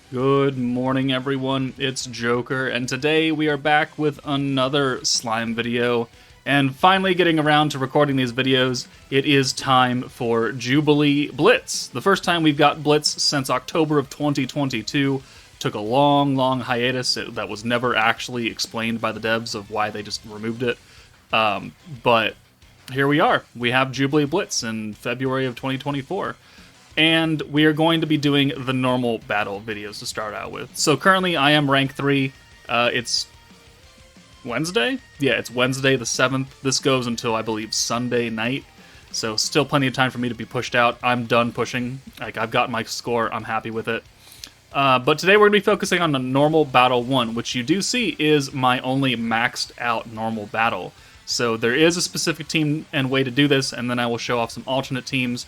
Good morning, everyone. It's Joker, and today we are back with another slime video. And finally getting around to recording these videos, it is time for Jubilee Blitz. The first time we've got Blitz since October of 2022. Took a long hiatus that was never actually explained by the devs of why they just removed it. But here we are. We have Jubilee Blitz in February of 2024. And we are going to be doing the normal battle videos to start out with. So currently I am rank 3. It's Wednesday? Yeah, it's Wednesday the 7th. This goes until, I believe, Sunday night. So still plenty of time for me to be pushed out. I'm done pushing. I've got my score. I'm happy with it. But today we're going to be focusing on the normal battle 1, which you do see is my only maxed out normal battle. So there is a specific team and way to do this, and then I will show off some alternate teams.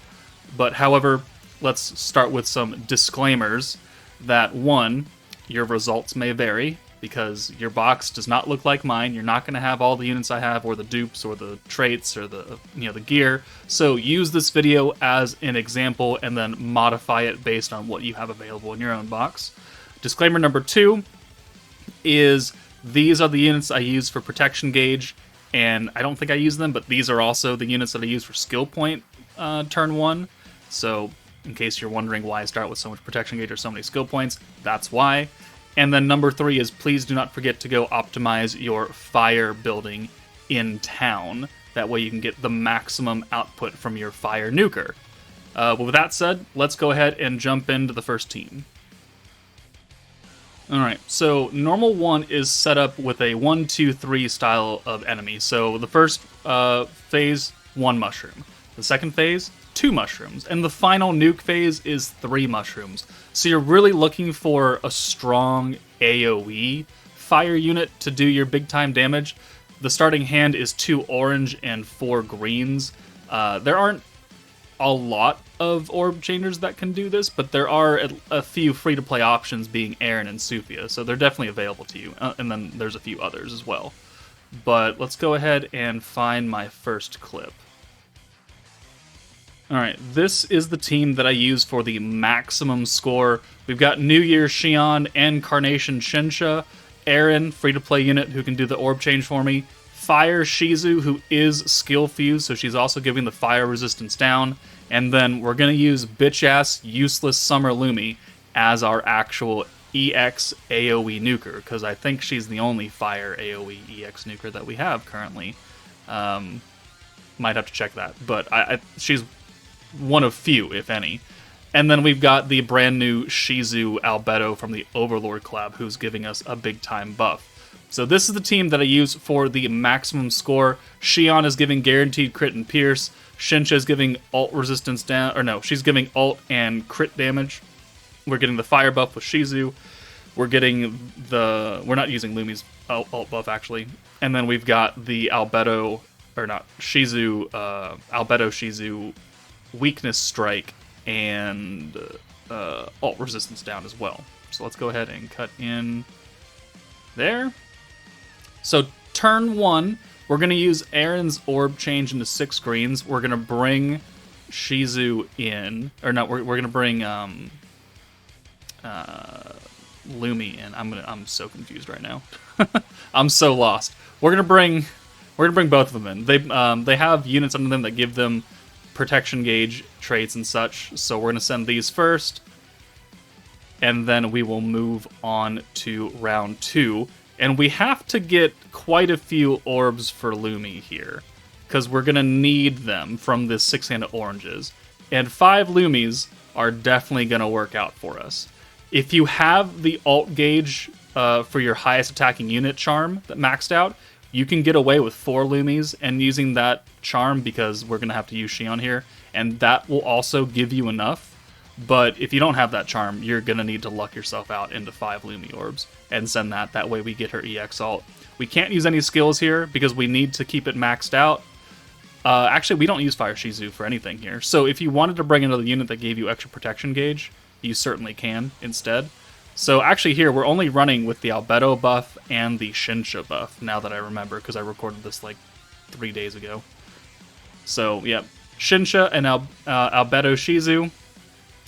But however, let's start with some disclaimers that 1, your results may vary because your box does not look like mine. You're not going to have all the units I have or the dupes or the traits or the gear. So use this video as an example and then modify it based on what you have available in your own box. Disclaimer number 2 is these are the units I use for protection gauge, and I don't think I use them, but these are also the units that I use for skill point turn 1. So in case you're wondering why I start with so much protection gauge or so many skill points, that's why. And then number 3 is please do not forget to go optimize your fire building in town. That way you can get the maximum output from your fire nuker. But with that said, let's go ahead and jump into the first team. Alright, so normal 1 is set up with a 1-2-3 style of enemy. So the first phase, 1 mushroom. The second phase, 2 mushrooms, and the final nuke phase is 3 mushrooms. So you're really looking for a strong AoE fire unit to do your big time damage. The starting hand is 2 orange and 4 greens. There aren't a lot of orb changers that can do this, but there are a few free-to-play options being Aaron and Sufia, so they're definitely available to you, and then there's a few others as well. But let's go ahead and find my first clip. Alright, this is the team that I use for the maximum score. We've got New Year Xion and Carnation Shinsha, Aaron, free-to-play unit who can do the orb change for me, Fire Shizu, who is skill fused, so she's also giving the fire resistance down, and then we're going to use bitch-ass useless Summer Lumi as our actual EX AoE nuker, because I think she's the only fire AoE EX nuker that we have currently. Might have to check that, but she's one of few, if any. And then we've got the brand new Shizu Albedo from the Overlord collab, who's giving us a big time buff. So this is the team that I use for the maximum score. Xion is giving guaranteed crit and pierce. Shinsha is giving ult resistance down, or no, she's giving ult and crit damage. We're getting the fire buff with Shizu. We're not using Lumi's ult buff actually. And then we've got the Albedo, or not, Shizu, Albedo Shizu weakness strike and ult resistance down as well. So let's go ahead and cut in there. So turn 1, we're going to use Aaron's orb change into 6 greens. We're going to bring Shizu in, or no, we're going to bring Lumi in. I'm so confused right now. I'm so lost. We're gonna bring both of them in. They have units under them that give them protection gauge traits and such. So we're gonna send these first, and then we will move on to round 2. And we have to get quite a few orbs for Lumi here, because we're gonna need them from the 6-handed oranges. And 5 Lumis are definitely gonna work out for us. If you have the ult gauge for your highest attacking unit charm that maxed out, you can get away with 4 Lumis and using that charm, because we're going to have to use Xion here, and that will also give you enough. But if you don't have that charm, you're going to need to luck yourself out into 5 Lumi orbs and send that. That way we get her EX ult. We can't use any skills here because we need to keep it maxed out. Actually, we don't use Fire Shizu for anything here. So if you wanted to bring another unit that gave you extra protection gauge, you certainly can instead. So actually here, we're only running with the Albedo buff and the Shinsha buff, now that I remember, because I recorded this like 3 days ago. So, yeah, Shinsha and Albedo Shizu.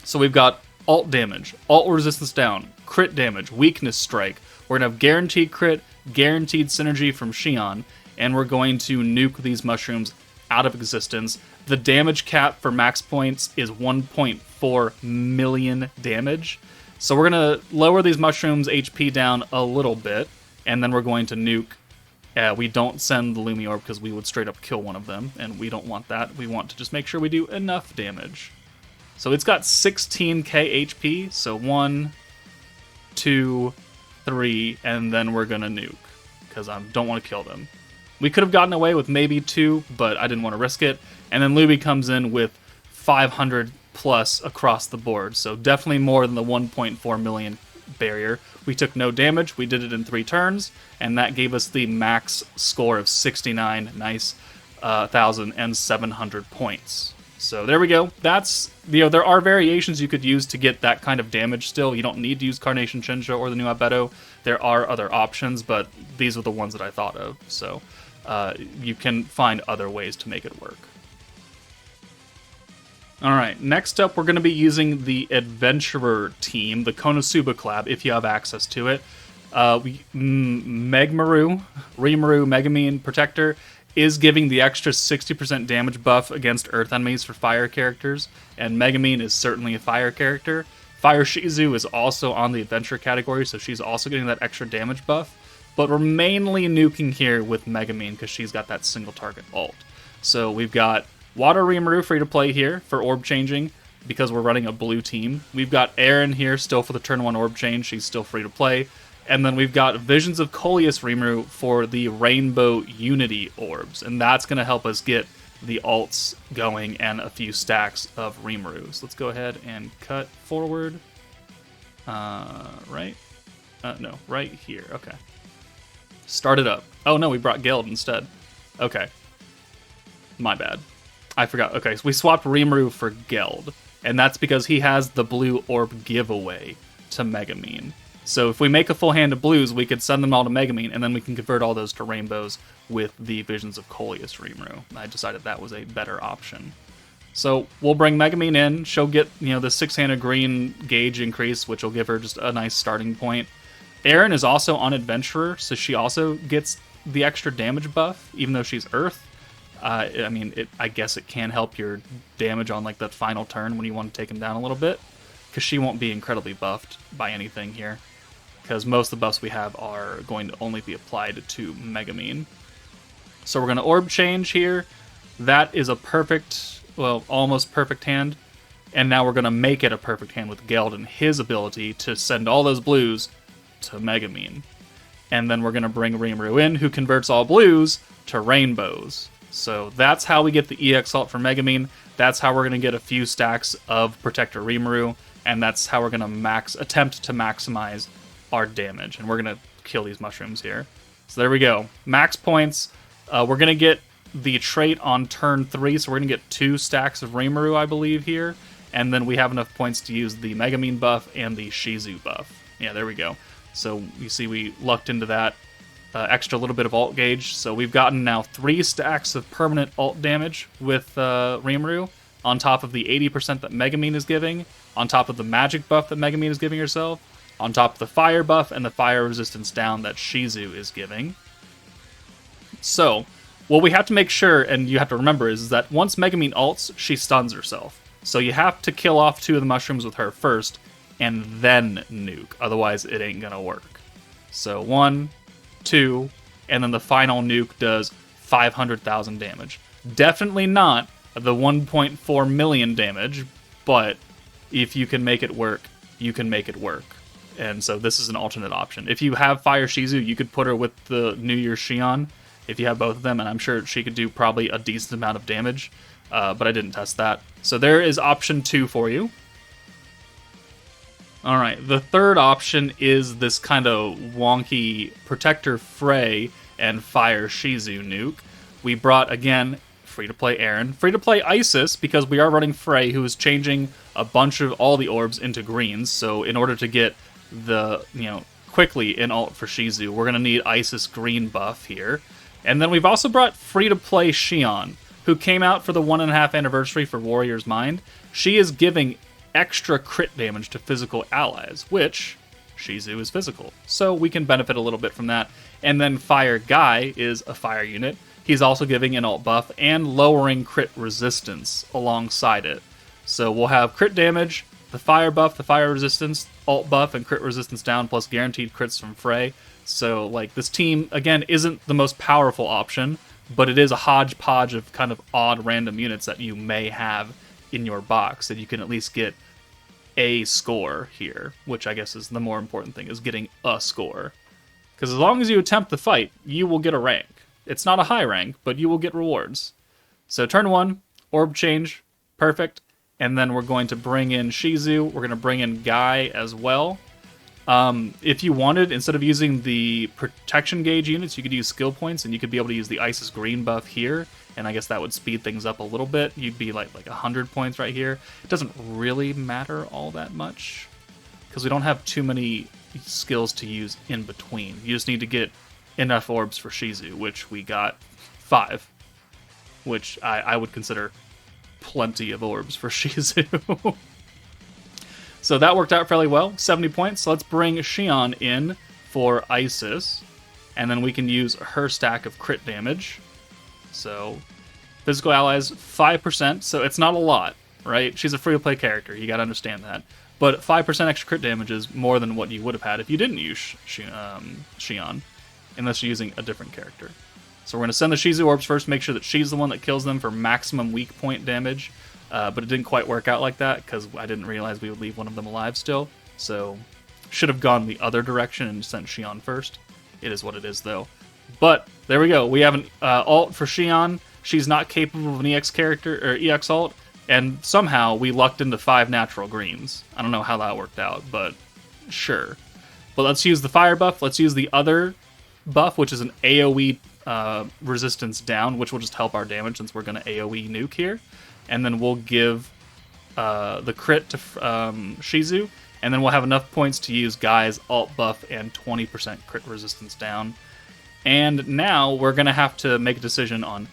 So we've got alt damage, alt resistance down, crit damage, weakness strike. We're going to have guaranteed crit, guaranteed synergy from Shion, and we're going to nuke these mushrooms out of existence. The damage cap for max points is 1.4 million damage. So we're going to lower these mushrooms' HP down a little bit, and then we're going to nuke. We don't send the Lumi Orb because we would straight up kill one of them, and we don't want that. We want to just make sure we do enough damage. So it's got 16k HP, so 1, 2, 3, and then we're going to nuke, because I don't want to kill them. We could have gotten away with maybe 2, but I didn't want to risk it. And then Lumi comes in with 500 plus across the board, so definitely more than the 1.4 million barrier. We took no damage, we did it in 3 turns, and that gave us the max score of 69, nice, 1,700 points. So there we go. That's, there are variations you could use to get that kind of damage still. You don't need to use Carnation Shinjo or the new Abeto. There are other options, but these are the ones that I thought of. So you can find other ways to make it work. Alright, next up we're going to be using the Adventurer team, the Konosuba collab, if you have access to it. Rimuru, Megamine Protector, is giving the extra 60% damage buff against Earth enemies for fire characters, and Megamine is certainly a fire character. Fire Shizu is also on the Adventure category, so she's also getting that extra damage buff, but we're mainly nuking here with Megamine because she's got that single target ult. So we've got Water Rimuru free to play here for orb changing because we're running a blue team. We've got Aaron here still for the turn 1 orb change, she's still free to play. And then we've got Visions of Coleus Rimuru for the Rainbow Unity orbs, and that's going to help us get the ults going and a few stacks of Rimuru. So let's go ahead and cut forward. Right? No, right here. Okay. Start it up. Oh no, we brought Geld instead. Okay. My bad. I forgot. Okay, so we swapped Rimuru for Geld, and that's because he has the blue orb giveaway to Megamine. So if we make a full hand of blues, we could send them all to Megamine, and then we can convert all those to rainbows with the Visions of Coleus Rimuru. I decided that was a better option. So we'll bring Megamine in. She'll get, the 6-handed green gauge increase, which will give her just a nice starting point. Erin is also on Adventurer, so she also gets the extra damage buff, even though she's Earth. I guess it can help your damage on like that final turn when you want to take him down a little bit, because she won't be incredibly buffed by anything here, because most of the buffs we have are going to only be applied to Megamine. So we're going to orb change here. That is a perfect, well, almost perfect hand. And now we're going to make it a perfect hand with Geld and his ability to send all those blues to Megamine. And then we're going to bring Rimuru in, who converts all blues to rainbows. So that's how we get the EX ult for Megamine. That's how we're going to get a few stacks of Protector Rimuru. And that's how we're going to attempt to maximize our damage. And we're going to kill these mushrooms here. So there we go. Max points. We're going to get the trait on turn 3, so we're going to get 2 stacks of Rimuru, I believe, here. And then we have enough points to use the Megamine buff and the Shizu buff. Yeah, there we go. So you see we lucked into that extra little bit of ult gauge. So we've gotten now 3 stacks of permanent ult damage with Rimuru, on top of the 80% that Megamine is giving, on top of the magic buff that Megamine is giving herself, on top of the fire buff and the fire resistance down that Shizu is giving. So what we have to make sure, and you have to remember, is that once Megamine ults, she stuns herself. So you have to kill off 2 of the mushrooms with her first, and then nuke. Otherwise, it ain't gonna work. So 1, 2, and then the final nuke does 500,000 damage. Definitely not the 1.4 million damage, but if you can make it work, you can make it work. And so this is an alternate option. If you have Fire Shizu, you could put her with the New Year Shion, if you have both of them, and I'm sure she could do probably a decent amount of damage, but I didn't test that. So there is option 2 for you. Alright, the third option is this kind of wonky Protector Frey and Fire Shizu nuke. We brought, again, free-to-play Aaron, free-to-play Isis, because we are running Frey, who is changing a bunch of all the orbs into greens, so in order to get the, quickly in ult for Shizu, we're going to need Isis green buff here. And then we've also brought free-to-play Shion, who came out for the 1.5 anniversary for Warrior's Mind. She is giving extra crit damage to physical allies, which Shizu is physical, so we can benefit a little bit from that. And then Fire Guy is a fire unit. He's also giving an alt buff and lowering crit resistance alongside it. So we'll have crit damage, the fire buff, the fire resistance, alt buff, and crit resistance down, plus guaranteed crits from Frey. So, like, this team, again, isn't the most powerful option, but it is a hodgepodge of kind of odd random units that you may have in your box that you can at least get a score here, which I guess is the more important thing, is getting a score. Because as long as you attempt the fight, you will get a rank. It's not a high rank, but you will get rewards. So turn 1, orb change, perfect. And then we're going to bring in Shizu. We're going to bring in Guy as well. If you wanted, instead of using the protection gauge units, you could use skill points, and you could be able to use the Isis green buff here, and I guess that would speed things up a little bit. You'd be like 100 points right here. It doesn't really matter all that much, because we don't have too many skills to use in between. You just need to get enough orbs for Shizu, which we got 5, which I would consider plenty of orbs for Shizu. So that worked out fairly well, 70 points. So let's bring Xion in for Isis, and then we can use her stack of crit damage. So physical allies, 5%, so it's not a lot, right? She's a free-to-play character, you gotta understand that. But 5% extra crit damage is more than what you would have had if you didn't use Xion, unless you're using a different character. So we're going to send the Shizu orbs first, make sure that she's the one that kills them for maximum weak point damage. But it didn't quite work out like that, because I didn't realize we would leave one of them alive still. So should have gone the other direction and sent Xion first. It is what it is, though. But there we go. We have an alt for Xion. She's not capable of an EX character or EX alt, and somehow we lucked into 5 natural greens. I don't know how that worked out, but sure. But let's use the fire buff. Let's use the other buff, which is an AoE resistance down, which will just help our damage since we're going to AoE nuke here. And then we'll give the crit to Shizu, and then we'll have enough points to use Guy's alt buff and 20% crit resistance down. And now we're going to have to make a decision on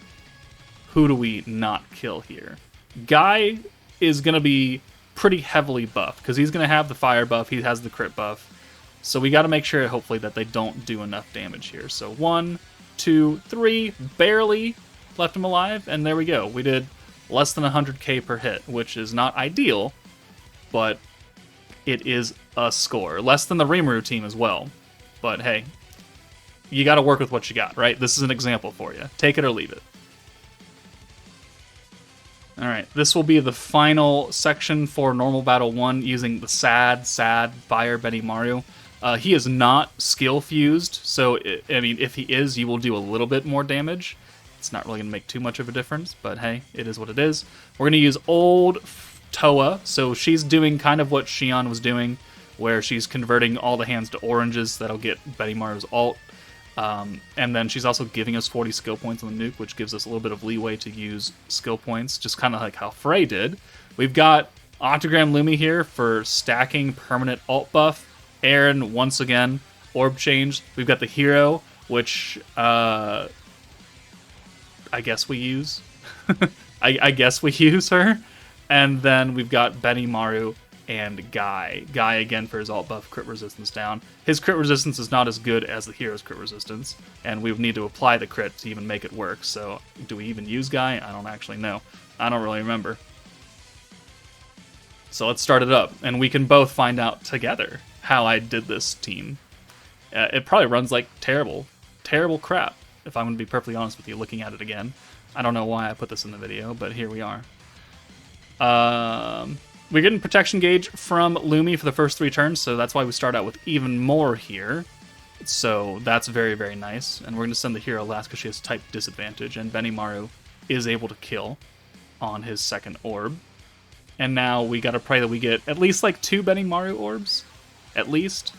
who do we not kill here. Guy is going to be pretty heavily buffed, because he's going to have the fire buff, he has the crit buff. So we got to make sure, hopefully, that they don't do enough damage here. So 1, 2, 3, barely left him alive, and there we go. We did less than 100k per hit, which is not ideal, but it is a score. Less than the Rimuru team as well. But hey, you got to work with what you got, right? This is an example for you. Take it or leave it. Alright, this will be the final section for Normal Battle 1 using the sad Fire Benimaru. He is not skill fused, so I mean, if he is, you will do a little bit more damage. It's not really going to make too much of a difference, but hey, it is what it is. We're going to use old Toa, so she's doing kind of what Xion was doing, where she's converting all the hands to oranges. That'll get Benimaru's alt. And then she's also giving us 40 skill points on the nuke, which gives us a little bit of leeway to use skill points, just kind of like how Frey did. We've got Octagram Lumi here for stacking permanent alt buff. Aaron, once again, orb change. We've got the hero, which I guess we use. I guess we use her. And then we've got Benimaru and Guy. Guy, again, for his alt buff, crit resistance down. His crit resistance is not as good as the hero's crit resistance, and we would need to apply the crit to even make it work. So do we even use Guy? I don't actually know. I don't really remember. So let's start it up, and we can both find out together how I did this team. It probably runs like terrible crap, if I'm going to be perfectly honest with you, looking at it again. I don't know why I put this in the video, but here we are. We're getting protection gauge from Lumi for the first 3 turns, so that's why we start out with even more here. So that's very, very nice. And we're going to send the hero last because she has type disadvantage, and Benimaru is able to kill on his second orb. And now we got to pray that we get at least like 2 Benimaru orbs, at least.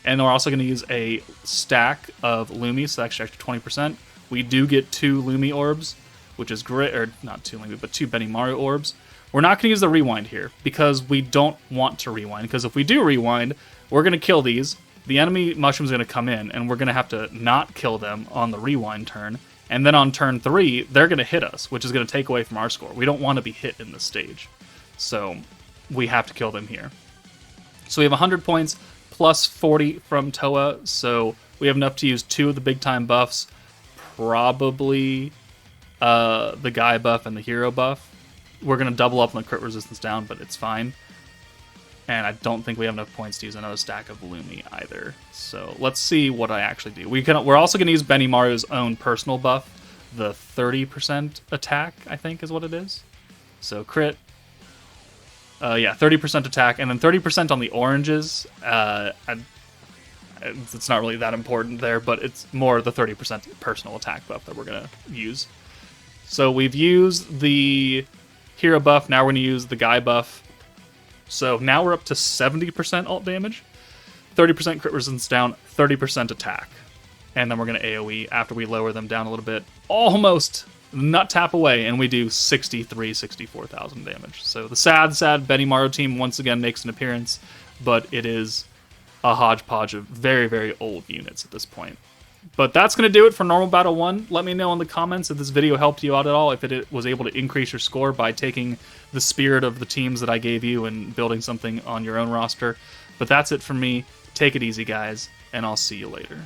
And we're also going to use a stack of Lumi, so that's extra 20%. We do get 2 Lumi orbs, which is great, or not 2 Lumi, but 2 Benimaru orbs. We're not going to use the rewind here, because we don't want to rewind, because if we do rewind, we're going to kill these, the enemy mushroom's going to come in, and we're going to have to not kill them on the rewind turn, and then on turn 3, they're going to hit us, which is going to take away from our score. We don't want to be hit in this stage. So we have to kill them here. So we have 100 points plus 40 from Toa, so we have enough to use 2 of the big time buffs, probably the guy buff and the hero buff. We're going to double up on the crit resistance down, but it's fine. And I don't think we have enough points to use another stack of Lumi either. So let's see what I actually do. We're also going to use Benimaru's own personal buff, the 30% attack, I think is what it is. So crit, 30% attack, and then 30% on the oranges. It's not really that important there, but it's more the 30% personal attack buff that we're going to use. So we've used the hero buff, now we're going to use the guy buff. So now we're up to 70% ult damage, 30% crit resistance down, 30% attack. And then we're going to AoE after we lower them down a little bit. Almost nut tap away, and we do 64,000 damage. So the sad Benimaru team once again makes an appearance, but it is a hodgepodge of very, very old units at this point. But that's going to do it for Normal Battle 1. Let me know in the comments if this video helped you out at all, if it was able to increase your score by taking the spirit of the teams that I gave you and building something on your own roster. But that's it from me. Take it easy, guys, and I'll see you later.